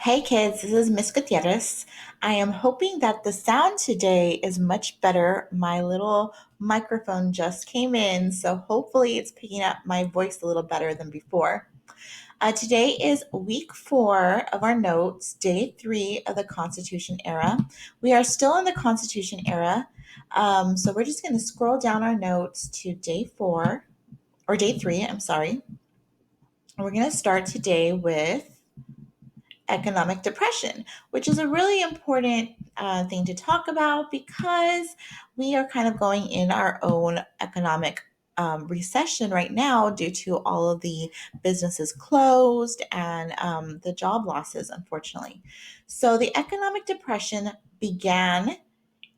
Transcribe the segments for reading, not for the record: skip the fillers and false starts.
Hey kids, this is Miss Gutierrez. I am hoping that the sound today is much better. My little microphone just came in, so hopefully it's picking up my voice a little better than before. Today is week 4 of our notes, day 3 of the Constitution era. We are still in the Constitution era, so we're just going to scroll down our notes to day 4, or day 3, I'm sorry. And we're going to start today with economic depression, which is a really important thing to talk about because we are kind of going in our own economic recession right now due to all of the businesses closed and the job losses, unfortunately. So, the economic depression began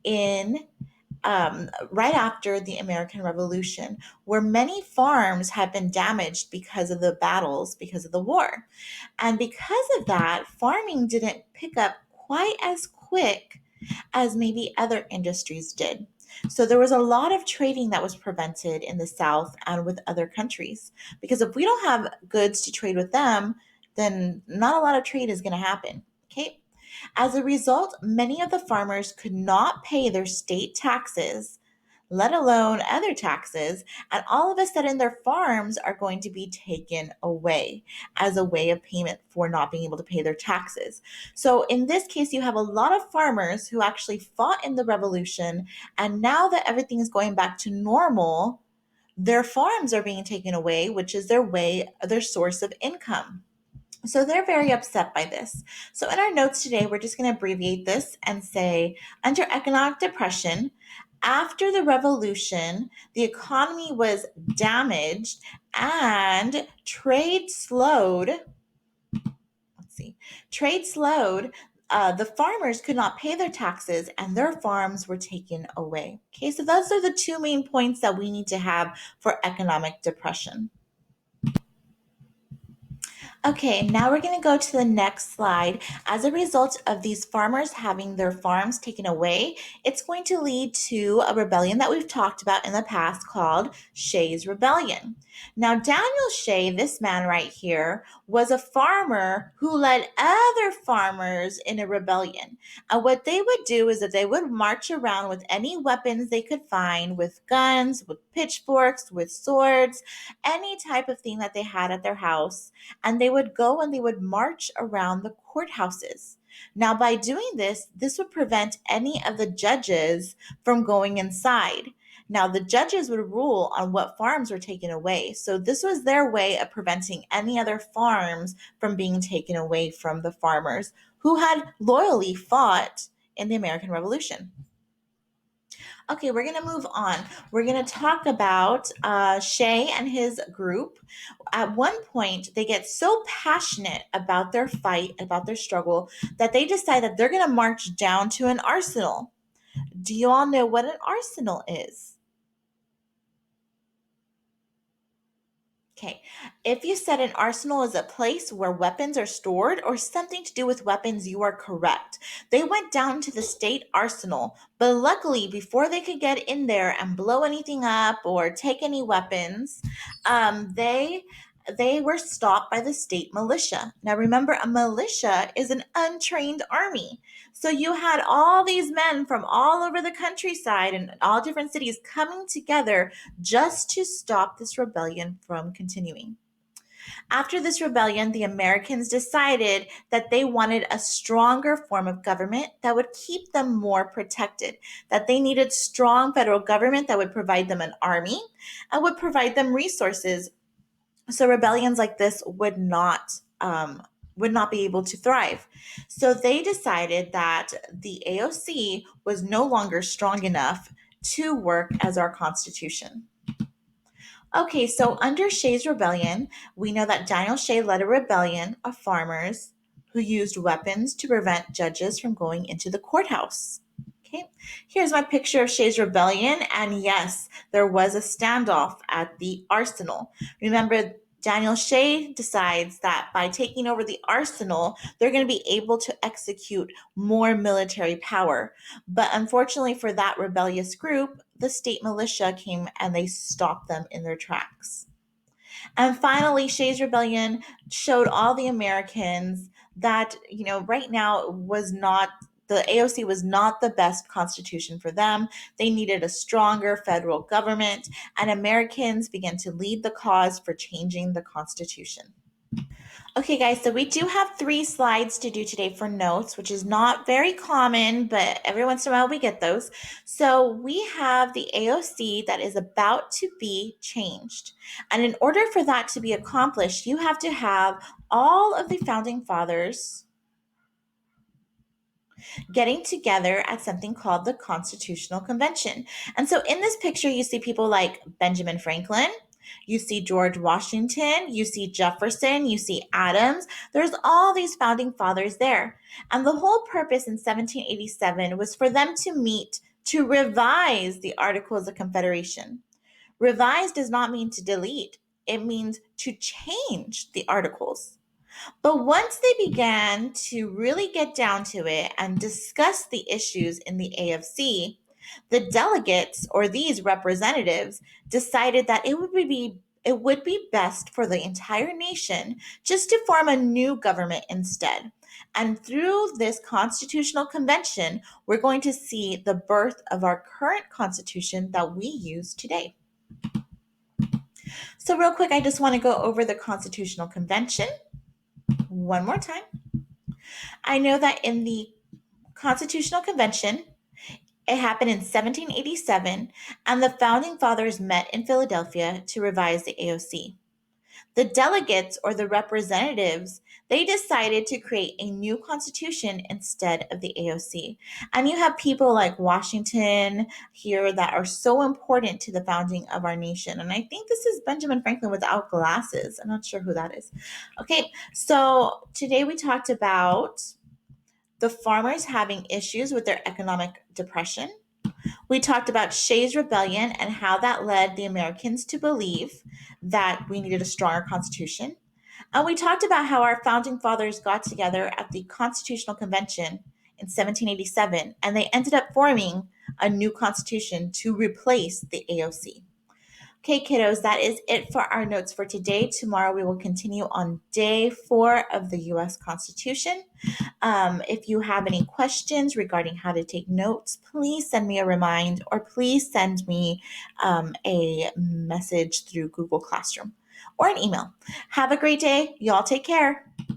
in right after the American Revolution, where many farms had been damaged because of the battles, because of the war. And because of that, farming didn't pick up quite as quick as maybe other industries did. So there was a lot of trading that was prevented in the South and with other countries. Because if we don't have goods to trade with them, then not a lot of trade is going to happen. Okay. As a result, many of the farmers could not pay their state taxes, let alone other taxes, and all of a sudden their farms are going to be taken away as a way of payment for not being able to pay their taxes. So in this case, you have a lot of farmers who actually fought in the revolution, and now that everything is going back to normal, their farms are being taken away, which is their source of income. So they're very upset by this. So in our notes today, we're just going to abbreviate this and say under economic depression, after the revolution, the economy was damaged and trade slowed. Let's see, trade slowed. The farmers could not pay their taxes and their farms were taken away. Okay, so those are the two main points that we need to have for economic depression. Okay, now we're going to go to the next slide. As a result of these farmers having their farms taken away, it's going to lead to a rebellion that we've talked about in the past called Shays Rebellion. Now, Daniel Shay, this man right here, was a farmer who led other farmers in a rebellion. And what they would do is that they would march around with any weapons they could find, with guns, with pitchforks, with swords, any type of thing that they had at their house, and they would go and they would march around the courthouses. Now, by doing this, this would prevent any of the judges from going inside. Now, the judges would rule on what farms were taken away. So, this was their way of preventing any other farms from being taken away from the farmers who had loyally fought in the American Revolution. Okay, we're going to move on. We're going to talk about Shay and his group. At one point, they get so passionate about their fight, about their struggle, that they decide that they're going to march down to an arsenal. Do you all know what an arsenal is? Okay, if you said an arsenal is a place where weapons are stored or something to do with weapons, you are correct. They went down to the state arsenal, but luckily, before they could get in there and blow anything up or take any weapons, they were stopped by the state militia. Now, remember, a militia is an untrained army. So you had all these men from all over the countryside and all different cities coming together just to stop this rebellion from continuing. After this rebellion, the Americans decided that they wanted a stronger form of government that would keep them more protected, that they needed strong federal government that would provide them an army and would provide them resources so rebellions like this would not be able to thrive. So they decided that the AOC was no longer strong enough to work as our constitution. Okay, so under Shay's rebellion, we know that Daniel Shay led a rebellion of farmers who used weapons to prevent judges from going into the courthouse. Okay, here's my picture of Shay's rebellion, and yes, there was a standoff at the arsenal. Remember, Daniel Shay decides that by taking over the arsenal, they're going to be able to execute more military power. But unfortunately for that rebellious group, the state militia came and they stopped them in their tracks. And finally, Shay's Rebellion showed all the Americans that, right now the AOC was not the best constitution for them. They needed a stronger federal government, and Americans began to lead the cause for changing the Constitution. Okay, guys, so we do have 3 slides to do today for notes, which is not very common, but every once in a while we get those. So we have the AOC that is about to be changed. And in order for that to be accomplished, you have to have all of the founding fathers getting together at something called the Constitutional Convention. And so in this picture, you see people like Benjamin Franklin, you see George Washington, you see Jefferson, you see Adams. There's all these founding fathers there. And the whole purpose in 1787 was for them to meet to revise the Articles of Confederation. Revise does not mean to delete, it means to change the articles. But once they began to really get down to it and discuss the issues in the AFC, the delegates or these representatives decided that it would be best for the entire nation just to form a new government instead. And through this constitutional convention, we're going to see the birth of our current constitution that we use today. So, real quick, I just want to go over the Constitutional Convention one more time. I know that in the Constitutional Convention, it happened in 1787, and the founding fathers met in Philadelphia to revise the AOC. The delegates or the representatives, they decided to create a new constitution instead of the AOC. And you have people like Washington here that are so important to the founding of our nation. And I think this is Benjamin Franklin without glasses. I'm not sure who that is. Okay, so today we talked about the farmers having issues with their economic depression. We talked about Shays Rebellion and how that led the Americans to believe that we needed a stronger constitution. And we talked about how our founding fathers got together at the Constitutional Convention in 1787 and they ended up forming a new constitution to replace the AOC. Okay, kiddos, that is it for our notes for today. Tomorrow we will continue on day 4 of the U.S. Constitution. If you have any questions regarding how to take notes, please send me a remind or please send me a message through Google Classroom or an email. Have a great day. Y'all take care.